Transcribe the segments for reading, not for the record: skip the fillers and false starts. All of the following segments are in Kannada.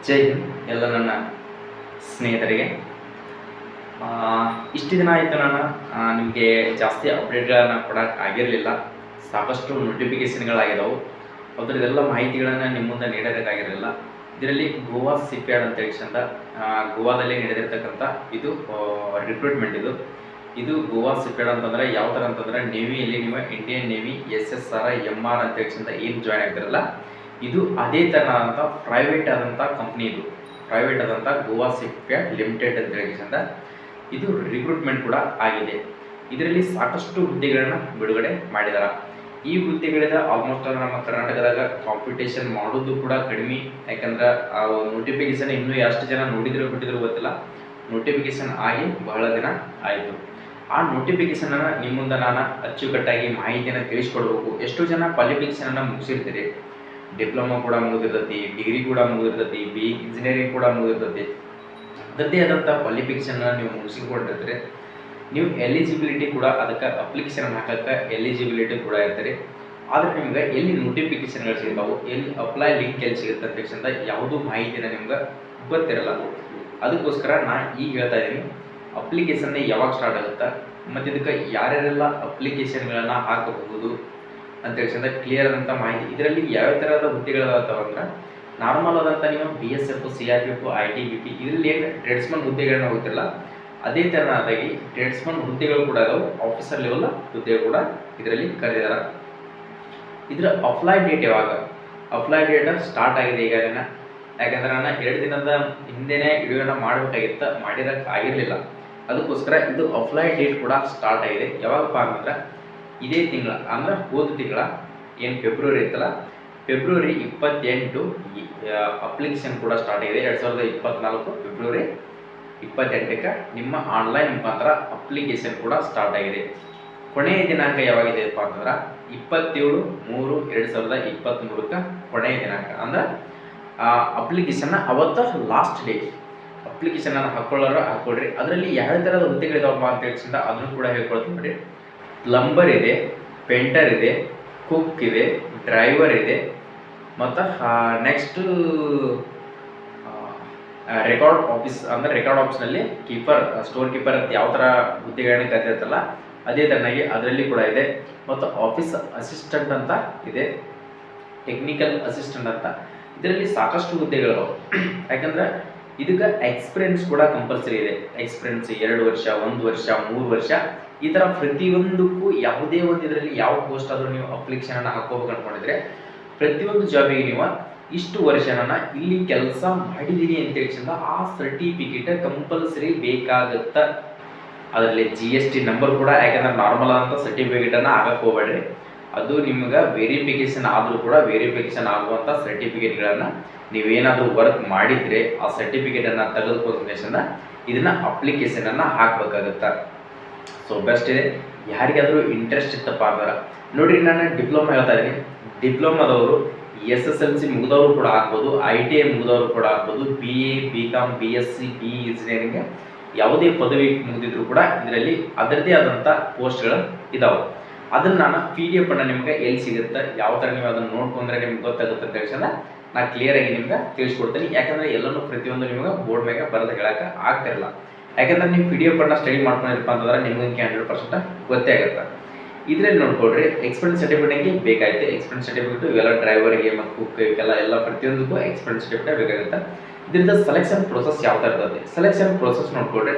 ಜೈ ಹಿಂದ್ ಎಲ್ಲ ನನ್ನ ಸ್ನೇಹಿತರಿಗೆ. ಇಷ್ಟು ದಿನ ಆಯಿತು ನಾನು ನಿಮಗೆ ಜಾಸ್ತಿ ಅಪ್ಡೇಟ್ಗಳನ್ನು ಕೊಡೋಕೆ ಆಗಿರಲಿಲ್ಲ. ಸಾಕಷ್ಟು ನೋಟಿಫಿಕೇಷನ್ಗಳಾಗಿದ್ದವು, ಅದರದೆಲ್ಲ ಮಾಹಿತಿಗಳನ್ನು ನಿಮ್ಮ ಮುಂದೆ ನೀಡೋದಕ್ಕಾಗಿರಲಿಲ್ಲ. ಇದರಲ್ಲಿ ಗೋವಾ ಸಿಪ್ಯಾರ್ಡ್ ಅಂತ ಹೇಳಿದ ಗೋವಾದಲ್ಲಿ ನಡೆದಿರ್ತಕ್ಕಂಥ ಇದು ರಿಕ್ರೂಟ್ಮೆಂಟ್. ಇದು ಗೋವಾ ಸಿಪ್ಯಾರ್ಡ್ ಅಂತಂದರೆ ಯಾವ ಥರ ಅಂತಂದರೆ, ನೇವಿಯಲ್ಲಿ ನೀವು ಇಂಡಿಯನ್ ನೇವಿ SSR MR ಅಂತ ಹೇಳಿದ ಏನು ಜಾಯ್ನ್ ಆಗ್ತಿರಲ್ಲ, ಇದು ಅದೇ ಥರನಾದಂಥ ಪ್ರೈವೇಟ್ ಆದಂಥ ಕಂಪ್ನಿ. ಪ್ರೈವೇಟ್ ಆದಂಥ ಗೋವಾ ಸಿಪ್ಯಾರ್ಡ್ ಲಿಮಿಟೆಡ್ ಅಂತ ಹೇಳಿದ ಇದು ರಿಕ್ರೂಟ್ಮೆಂಟ್ ಕೂಡ ಆಗಿದೆ. ಇದರಲ್ಲಿ ಸಾಕಷ್ಟು ಹುದ್ದೆಗಳನ್ನ ಬಿಡುಗಡೆ ಮಾಡಿದ್ದಾರೆ. ಈ ಹುದ್ದೆಗಳಿಂದ ಆಲ್ಮೋಸ್ಟ್ ನಮ್ಮ ಕರ್ನಾಟಕದಾಗ ಕಾಂಪಿಟೇಷನ್ ಮಾಡೋದು ಕೂಡ ಕಡಿಮೆ. ಯಾಕಂದ್ರೆ ಆ ನೋಟಿಫಿಕೇಶನ್ ಇನ್ನೂ ಎಷ್ಟು ಜನ ನೋಡಿದ್ರು ಬಿಟ್ಟಿದ್ರು ಗೊತ್ತಿಲ್ಲ. ನೋಟಿಫಿಕೇಶನ್ ಆಗಿ ಬಹಳ ದಿನ ಆಯಿತು. ಆ ನೋಟಿಫಿಕೇಶನನ್ನು ನಿಮ್ಮ ಮುಂದೆ ನಾನು ಅಚ್ಚುಕಟ್ಟಾಗಿ ಮಾಹಿತಿಯನ್ನು ತಿಳಿಸ್ಕೊಡ್ಬೇಕು. ಎಷ್ಟೋ ಜನ ಕ್ವಾಲಿಫಿಕೇಷನನ್ನು ಮುಗಿಸಿರ್ತೀರಿ, ಡಿಪ್ಲೊಮಾ ಕೂಡ ಮುಗಿದಿರ್ತೈತಿ, ಡಿಗ್ರಿ ಕೂಡ ಮುಗಿದಿರ್ತೈತಿ, BE ಇಂಜಿನಿಯರಿಂಗ್ ಕೂಡ ಮುಗಿದಿರ್ತೈತಿ. ಅದರದ್ದೇ ಆದಂಥ ಕ್ವಾಲಿಫಿಕೇಷನ್ನ ನೀವು ಮುಗಿಸಿಕೊಂಡಿರ್ತೀರಿ. ನೀವು ಎಲಿಜಿಬಿಲಿಟಿ ಕೂಡ ಅದಕ್ಕೆ ಅಪ್ಲಿಕೇಶನ್ ಹಾಕೋಕ್ಕೆ ಎಲಿಜಿಬಿಲಿಟಿ ಕೂಡ ಇರ್ತೀರಿ. ಆದರೆ ನಿಮ್ಗೆ ಎಲ್ಲಿ ನೋಟಿಫಿಕೇಶನ್ಗಳು ಸಿಗ್ತಾವೆ, ಎಲ್ಲಿ ಅಪ್ಲೈ ಲಿಂಕ್ ಎಲ್ಲಿ ಸಿಗುತ್ತೆ ಅಂತ ಯಾವುದೂ ಮಾಹಿತಿನ ನಿಮ್ಗೆ ಗೊತ್ತಿರಲ್ಲ. ಅದಕ್ಕೋಸ್ಕರ ನಾನು ಈಗ ಹೇಳ್ತಾ ಇದ್ದೀನಿ, ಅಪ್ಲಿಕೇಶನ್ನ ಯಾವಾಗ ಸ್ಟಾರ್ಟ್ ಆಗುತ್ತೆ ಮತ್ತು ಇದಕ್ಕೆ ಯಾರ್ಯಾರೆಲ್ಲ ಅಪ್ಲಿಕೇಶನ್ಗಳನ್ನು ಹಾಕಬಹುದು ಅಂತ ಹೇಳಿದ ಕ್ಲಿಯರ್ ಆದಂಥ ಮಾಹಿತಿ. ಇದರಲ್ಲಿ ಯಾವ ಥರದ ಹುದ್ದೆಗಳಾಗ್ತಾವೆ ಅಂದ್ರೆ, ನಾರ್ಮಲ್ ಆದಂಥ ನೀವು BSF, CRPF, ITBP ಇದರಲ್ಲಿ ಏನು ಟ್ರೇಡ್ಸ್ಮನ್ ಹುದ್ದೆಗಳನ್ನ ಹೋಗ್ತಿರಲ್ಲ, ಅದೇ ಥರನಾದಾಗಿ ಟ್ರೇಡ್ಸ್ಮನ್ ಹುದ್ದೆಗಳು ಕೂಡ ಇದಾವೆ. ಆಫೀಸರ್ ಲೆವೆಲ್ ಹುದ್ದೆಗಳು ಕೂಡ ಇದರಲ್ಲಿ ಕರೆದಿದ್ದಾರೆ. ಇದರ ಅಪ್ಲೈ ಡೇಟ್ ಯಾವಾಗ? ಅಪ್ಲೈ ಡೇಟ್ ಸ್ಟಾರ್ಟ್ ಆಗಿದೆ ಈಗಾಗಲೇ. ಯಾಕಂದ್ರೆ ನಾನು 2 ದಿನದ ಹಿಂದೆನೇ ವಿಡಿಯೋನ ಮಾಡಬೇಕಾಗಿತ್ತು, ಮಾಡಿರೋಕ್ಕೆ ಆಗಿರಲಿಲ್ಲ. ಅದಕ್ಕೋಸ್ಕರ ಇದು ಅಪ್ಲೈ ಡೇಟ್ ಕೂಡ ಸ್ಟಾರ್ಟ್ ಆಗಿದೆ. ಯಾವಾಗಪ್ಪ ಅಂತಂದ್ರೆ, ಇದೇ ತಿಂಗಳ ಅಂದ್ರೆ ಹೋದ ತಿಂಗಳ ಏನು ಫೆಬ್ರವರಿ ಇತ್ತಲ್ಲ, ಫೆಬ್ರವರಿ 28 ಅಪ್ಲಿಕೇಶನ್ ಕೂಡ ಸ್ಟಾರ್ಟ್ ಆಗಿದೆ. 2024 ಫೆಬ್ರವರಿ 28ಕ್ಕೆ ನಿಮ್ಮ ಆನ್ಲೈನ್ ಮುಖಾಂತರ ಅಪ್ಲಿಕೇಶನ್ ಕೂಡ ಸ್ಟಾರ್ಟ್ ಆಗಿದೆ. ಕೊನೆಯ ದಿನಾಂಕ ಯಾವಾಗಿದೆಯಪ್ಪ ಅಂತಂದ್ರೆ 27/3/2023ಕ್ಕೆ ಕೊನೆಯ ದಿನಾಂಕ. ಅಂದ್ರೆ ಅಪ್ಲಿಕೇಶನ್ನ ಅವತ್ತು ಲಾಸ್ಟ್ ಡೇಟ್. ಅಪ್ಲಿಕೇಶನನ್ನು ಹಾಕ್ಕೊಳ್ಳೋರು ಹಾಕ್ಕೊಳ್ರಿ. ಅದರಲ್ಲಿ ಯಾವ ಥರದ ಹುದ್ದೆಗಳಿದಾವಪ್ಪ ಅಂತ ಹೇಳಿಸಿಂದ ಅದನ್ನು ಕೂಡ ಹೇಳ್ಕೊಳ್ತೀನಿ ನೋಡಿ. ಪ್ಲಂಬರ್ ಇದೆ, ಪೇಂಟರ್ ಇದೆ, ಕುಕ್ ಇದೆ, ಡ್ರೈವರ್ ಇದೆ, ಮತ್ತು ನೆಕ್ಸ್ಟು ರೆಕಾರ್ಡ್ ಆಫೀಸ್ ಅಂದರೆ ರೆಕಾರ್ಡ್ ಆಫೀಸ್ನಲ್ಲಿ ಕೀಪರ್, ಸ್ಟೋರ್ ಕೀಪರ್ ಅಂತ ಯಾವ ಥರ ಹುದ್ದೆಗಳನ್ನ ಕರೆದಿರ್ತಲ್ಲ ಅದೇ ಥರನಾಗಿ ಅದರಲ್ಲಿ ಕೂಡ ಇದೆ. ಮತ್ತು ಆಫೀಸ್ ಅಸಿಸ್ಟೆಂಟ್ ಅಂತ ಇದೆ, ಟೆಕ್ನಿಕಲ್ ಅಸಿಸ್ಟೆಂಟ್ ಅಂತ. ಇದರಲ್ಲಿ ಸಾಕಷ್ಟು ಹುದ್ದೆಗಳು. ಯಾಕಂದ್ರೆ ಇದಕ್ಕೆ ಎಕ್ಸ್ಪೀರಿಯನ್ಸ್ ಕೂಡ ಕಂಪಲ್ಸರಿ ಇದೆ. ಎಕ್ಸ್ಪೀರಿಯನ್ಸ್ 2 ವರ್ಷ, 1 ವರ್ಷ, 3 ವರ್ಷ ಈ ಥರ ಪ್ರತಿಯೊಂದಕ್ಕೂ ಯಾವುದೇ ಒಂದು ಇದರಲ್ಲಿ ಯಾವ ಪೋಸ್ಟ್ ಆದರೂ ನೀವು ಅಪ್ಲಿಕೇಶನನ್ನು ಹಾಕೋಬೇಕು ಅಂದ್ಕೊಂಡಿದ್ರೆ, ಪ್ರತಿಯೊಂದು ಜಾಬಿಗೆ ನೀವು ಇಷ್ಟು ವರ್ಷ ನಾನು ಇಲ್ಲಿ ಕೆಲಸ ಮಾಡಿದ್ದೀನಿ ಅಂತ ಹೇಳಿಸಿಂದ ಆ ಸರ್ಟಿಫಿಕೇಟ್ ಕಂಪಲ್ಸರಿ ಬೇಕಾಗುತ್ತೆ. ಅದರಲ್ಲಿ GST ನಂಬರ್ ಕೂಡ, ಯಾಕಂದ್ರೆ ನಾರ್ಮಲ್ ಆದಂಥ ಸರ್ಟಿಫಿಕೇಟನ್ನು ಆಗಕ್ಕೆ ಹೋಗಬೇಡ್ರಿ. ಅದು ನಿಮ್ಗೆ ವೆರಿಫಿಕೇಷನ್ ಆದರೂ ಕೂಡ ವೆರಿಫಿಕೇಷನ್ ಆಗುವಂಥ ಸರ್ಟಿಫಿಕೇಟ್ಗಳನ್ನು ನೀವೇನಾದರೂ ವರ್ಕ್ ಮಾಡಿದರೆ ಆ ಸರ್ಟಿಫಿಕೇಟನ್ನು ತೆಗೆದುಕೊಂಡ ಇದನ್ನು ಅಪ್ಲಿಕೇಶನನ್ನು ಹಾಕಬೇಕಾಗುತ್ತೆ. ಸೊ ಬೆಸ್ಟ್ ಇದೆ. ಯಾರಿಗಾದರೂ ಇಂಟ್ರೆಸ್ಟ್ ಇತ್ತಪ್ಪ ಅಂದ್ರೆ ನೋಡಿರಿ, ನಾನು ಡಿಪ್ಲೊಮಾ ಹೇಳ್ತಾ ಇದ್ದೀನಿ. ಡಿಪ್ಲೊಮಾದವರು SSLC ಮುಗಿದವರು ಕೂಡ ಆಗ್ಬೋದು, ITI ಮುಗಿದವರು ಕೂಡ ಆಗ್ಬೋದು, BA, BCom, BSc, BE engineering ಯಾವುದೇ ಪದವಿ ಮುಗಿದಿದ್ರು ಕೂಡ ಇದರಲ್ಲಿ ಅದರದ್ದೇ ಆದಂಥ ಪೋಸ್ಟ್ಗಳು ಇದಾವೆ. ಅದನ್ನು ನಾನು PDF ಅನ್ನು ನಿಮ್ಗೆ ಎಲ್ಲಿ ಸಿಗುತ್ತೆ, ಯಾವ ಥರ ನೀವು ಅದನ್ನು ನೋಡ್ಕೊಂಡ್ರೆ ನಿಮ್ಗೆ ಗೊತ್ತಾಗುತ್ತೆ ಅಂತ ಹೇಳಿಸಲ್ಲ ನಾನು ಕ್ಲಿಯರಾಗಿ ನಿಮ್ಗೆ ತಿಳಿಸ್ಕೊಡ್ತೀನಿ. ಯಾಕಂದರೆ ಎಲ್ಲನೂ ಪ್ರತಿಯೊಂದು ನಿಮ್ಗೆ ಬೋರ್ಡ್ ಮೇಲೆ ಬರೆದು ಹೇಳೋಕೆ ಆಗ್ತಿರಲ್ಲ. ಯಾಕಂದ್ರೆ ನೀವು PDF ಅನ್ನು ಸ್ಟಡಿ ಮಾಡ್ಕೊಂಡಿರಪ್ಪ ಅಂತಂದ್ರೆ ನಿಮ್ಗೆ 100% ಗೊತ್ತೇ ಆಗುತ್ತೆ. ಇದರಲ್ಲಿ ನೋಡ್ಕೊಳ್ರಿ, ಎಕ್ಸ್ಪೀರಿಯನ್ಸ್ ಸರ್ಟಿಫಿಕೇಟ್ಗೆ ಬೇಕಾಗುತ್ತೆ. ಎಕ್ಸ್ಪೀರಿಯನ್ಸ್ ಸರ್ಟಿಫಿಕೇಟ್ ಇವೆಲ್ಲ ಡ್ರೈವರ್ಗೆ ಮತ್ತು ಕುಕ್ ಎಲ್ಲ ಪ್ರತಿಯೊಂದಕ್ಕೂ ಎಕ್ಸ್ಪೀರಿಯನ್ಸ್ ಸರ್ಟಿಫಿಕೇಟ್ ಬೇಕಾಗುತ್ತೆ. ಇದರಿಂದ ಸೆಲೆಕ್ಷನ್ ಪ್ರೋಸೆಸ್ ಯಾವ ಥರ ಇರ್ತದೆ, ಸೆಲೆಕ್ಷನ್ ಪ್ರೋಸೆಸ್ ನೋಡ್ಕೊಳ್ರಿ.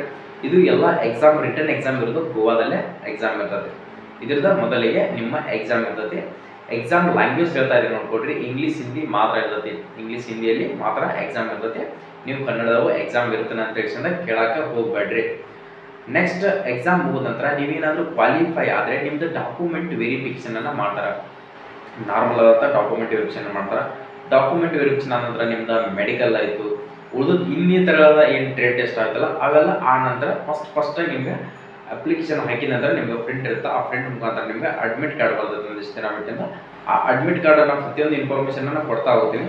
ಇದು ಎಲ್ಲ ಎಕ್ಸಾಮ್, ರಿಟರ್ನ್ ಎಕ್ಸಾಮ್ ಇರೋದು ಗೋವಾದಲ್ಲೇ ಎಕ್ಸಾಮ್ ಇರ್ತದೆ. ಇದರಿಂದ ಮೊದಲಿಗೆ ನಿಮ್ಮ ಎಕ್ಸಾಮ್ ಇರ್ತದೆ. ಎಕ್ಸಾಮ್ ಲ್ಯಾಂಗ್ವೇಜ್ ಹೇಳ್ತಾ ಇದ್ದೀನಿ ನೋಡ್ಕೊಳ್ರಿ, ಇಂಗ್ಲೀಷ್ ಹಿಂದಿ ಮಾತ್ರ ಇರ್ತದೆ. ಇಂಗ್ಲೀಷ್ ಹಿಂದಿಯಲ್ಲಿ ಮಾತ್ರ ಎಕ್ಸಾಮ್ ಇರ್ತದೆ. ನೀವು ಕನ್ನಡದವು ಎಕ್ಸಾಮ್ ಇರ್ತಾನೆ ಅಂತ ಹೇಳಿಸಿಂದ ಕೇಳೋಕ್ಕೆ ಹೋಗಬೇಡ್ರಿ. ನೆಕ್ಸ್ಟ್ ಎಕ್ಸಾಮ್ ಮುಗಿದ ನಂತರ ನೀವೇನಾದರೂ ಕ್ವಾಲಿಫೈ ಆದರೆ ನಿಮ್ಮದು ಡಾಕ್ಯುಮೆಂಟ್ ವೆರಿಫಿಕೇಷನನ್ನು ಮಾಡ್ತಾರೆ. ನಾರ್ಮಲ್ ಆದಂಥ ಡಾಕ್ಯುಮೆಂಟ್ ವೆರಿಫಿಕೇಷನ್ ಮಾಡ್ತಾರೆ. ಡಾಕ್ಯುಮೆಂಟ್ ವೆರಿಫಿಕೇಷನ್ ಆದ ನಂತರ ನಿಮ್ದು ಮೆಡಿಕಲ್ ಆಯಿತು, ಉಳಿದು ಇನ್ನಿತರದ ಏನು ಟ್ರೇಡ್ ಟೆಸ್ಟ್ ಆಗುತ್ತಲ್ಲ ಅವೆಲ್ಲ ಆ ನಂತರ ಫಸ್ಟಾಗಿ ನಿಮಗೆ ಅಪ್ಲಿಕೇಶನ್ ಹಾಕಿದ ನಂತರ ನಿಮ್ಗೆ ಪ್ರಿಂಟ್ ಇರುತ್ತೆ. ಆ ಪ್ರಿಂಟ್ ಮುಖಾಂತರ ನಿಮಗೆ ಅಡ್ಮಿಟ್ ಕಾರ್ಡ್ ಬರ್ತದೆ ಒಂದಿಷ್ಟು ದಿನ ಬಿಟ್ಟಿಂದ. ಆ ಅಡ್ಮಿಟ್ ಕಾರ್ಡನ್ನು ಪ್ರತಿಯೊಂದು ಇನ್ಫಾರ್ಮೇಷನನ್ನು ಕೊಡ್ತಾ ಹೋಗ್ತೀನಿ.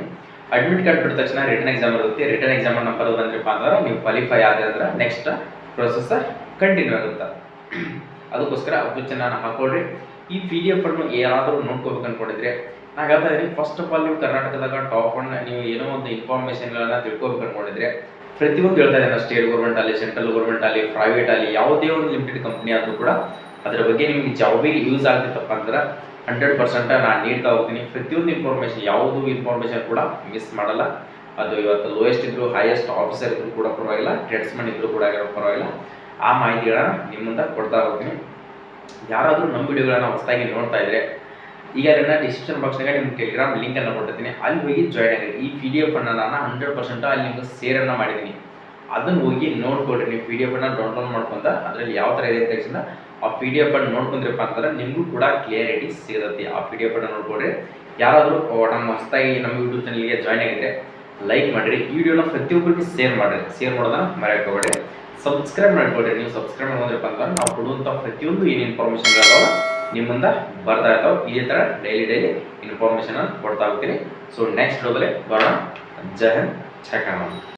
ಅಡ್ಮಿಟ್ ಕಾರ್ಡ್ ಬಿಟ್ಟ ತಕ್ಷಣ ರಿಟರ್ನ್ ಎಕ್ಸಾಮ್ ಇರುತ್ತೆ. ರಿಟರ್ನ್ ಎಕ್ಸಾಮನ್ನು ನಂಬರ್ ಬಂದ್ರಪ್ಪ ಅಂದ್ರೆ ನೀವು ಕ್ವಾಲಿಫೈ ಆದ್ರೆ ಅಂದ್ರೆ ನೆಕ್ಸ್ಟ್ ಪ್ರೊಸೆಸ್ ಕಂಟಿನ್ಯೂ ಆಗುತ್ತೆ. ಅದಕ್ಕೋಸ್ಕರ ಅಪ್ಲಿಕೇಶನ್ ಹಾಕೊಳ್ರಿ. ಈ PDF ಅನ್ನು ಯಾರಾದರೂ ನೋಡ್ಕೋಬೇಕು ಅಂದ್ಕೊಂಡಿದ್ರೆ ನಾ ಹೇಳ್ತಾ ಇದ್ದೀನಿ, ಫಸ್ಟ್ ಆಫ್ ಆಲ್ ನೀವು ಕರ್ನಾಟಕದಾಗ ಟಾಪ್ ಒನ್ ನೀವು ಏನೋ ಒಂದು ಇನ್ಫಾರ್ಮೇಷನ್ಗಳನ್ನ ತಿಳ್ಕೊಬೇಕು ಅನ್ಕೊಂಡಿದ್ರೆ ಪ್ರತಿಯೊಂದು ಹೇಳ್ತಾ ಇದ್ದೇನೆ, ಸ್ಟೇಟ್ ಗೌರ್ಮೆಂಟ್ ಆಗಲಿ, ಸೆಂಟ್ರಲ್ ಗೌರ್ಮೆಂಟ್ ಆಗಲಿ, ಪ್ರೈವೇಟ್ ಆಗಲಿ, ಯಾವುದೇ ಒಂದು ಲಿಮಿಟೆಡ್ ಕಂಪ್ನಿ ಆದರೂ ಕೂಡ ಅದರ ಬಗ್ಗೆ ನಿಮ್ಗೆ ಜಾಬಿಗೆ ಯೂಸ್ ಆಗ್ತಿತ್ತಪ್ಪ ಅಂದ್ರೆ 100% ನಾನು ನೀಡ್ತಾ ಹೋಗ್ತೀನಿ. ಪ್ರತಿಯೊಂದು ಇನ್ಫಾರ್ಮೇಷನ್, ಯಾವುದೂ ಇನ್ಫಾರ್ಮೇಷನ್ ಕೂಡ ಮಿಸ್ ಮಾಡಲ್ಲ. ಅದು ಇವತ್ತು ಲೋಯೆಸ್ಟ್ ಇದ್ರು, ಹೈಯೆಸ್ಟ್ ಆಫೀಸರ್ ಇದ್ರು ಕೂಡ ಪರವಾಗಿಲ್ಲ, ಟ್ರೇಡ್ಸ್ಮನ್ ಇದ್ರು ಕೂಡ ಪರವಾಗಿಲ್ಲ, ಆ ಮಾಹಿತಿಗಳನ್ನ ನಿಮ್ಮ ಮುಂದೆ ಕೊಡ್ತಾ ಹೋಗ್ತೀನಿ. ಯಾರಾದರೂ ನಮ್ಮ ವಿಡಿಯೋಗಳನ್ನ ಹೊಸದಾಗಿ ನೋಡ್ತಾ ಇದ್ರೆ ಈಗ ನನ್ನ ಡಿಸ್ಕ್ರಿಪ್ಷನ್ ಬಾಕ್ಸ್ನಾಗ ನಿಮ್ಮ ಟೆಲಿಗ್ರಾಮ್ ಲಿಂಕನ್ನು ಕೊಟ್ಟಿರ್ತೀನಿ, ಅಲ್ಲಿ ಹೋಗಿ ಜಾಯ್ನ್ ಆಗಿ. ಈ PDF ಅನ್ನು ನಾನು 100% ಅಲ್ಲಿ ನಿಮ್ಗೆ ಶೇರನ್ನು ಮಾಡಿದ್ದೀನಿ, ಅದನ್ನು ಹೋಗಿ ನೋಡ್ಕೊಡ್ರಿ. ನೀವು PDF ಅನ್ನು ಡೌನ್ಲೋಡ್ ಮಾಡ್ಕೊಂತ ಅದರಲ್ಲಿ ಯಾವ ಥರ ಇದೆ ಅಂತ ತಕ್ಷಣ ಆ PDF ಅನ್ನು ನೋಡ್ಕೊಂಡ್ರಪ್ಪ ಅಂತಂದ್ರೆ ನಿಮಗೂ ಕೂಡ ಕ್ಲಿಯರಿಟಿ ಸಿಗುತ್ತೆ. ಆ PDF ಅನ್ನು ನೋಡ್ಕೊಡ್ರಿ. ಯಾರಾದರೂ ನಮ್ಮ ಹೊಸದಾಗಿ ನಮ್ಮ ಯೂಟ್ಯೂಬ್ ಚಾನಲ್ಗೆ ಜಾಯ್ನ್ ಆಗಿದ್ರೆ ಲೈಕ್ ಮಾಡಿರಿ, ಈ ವಿಡಿಯೋನ ಪ್ರತಿಯೊಬ್ಬರಿಗೆ ಶೇರ್ ಮಾಡಿರಿ, ಶೇರ್ ಮಾಡೋದನ್ನ ಮರೆಯಕೋಬೇಡಿ. ಸಬ್ಸ್ಕ್ರೈಬ್ ಮಾಡ್ಕೊಡ್ರಿ. ನೀವು ಸಬ್ಸ್ಕ್ರೈಬ್ ಮಾಡೋದ್ರಪ್ಪ ಅಂತಂದ್ರೆ ನಾವು ಕೊಡುವಂಥ ಪ್ರತಿಯೊಂದು ಏನು ಇನ್ಫಾರ್ಮೇಷನ್ ಇದಾವ ನಿಮ್ಮ ಮುಂದೆ ಬರ್ತಾ ಇರ್ತಾವೆ. ಇದೇ ಥರ ಡೈಲಿ ಇನ್ಫಾರ್ಮೇಷನ್ ಕೊಡ್ತಾ ಹೋಗ್ತೀನಿ. ಸೊ ನೆಕ್ಸ್ಟ್ ವಿಡಿಯೋದಲ್ಲಿ ಬರೋಣ. ಜೈ ಹಿಂದ್, ಜೈ ಕನ್ನಡ.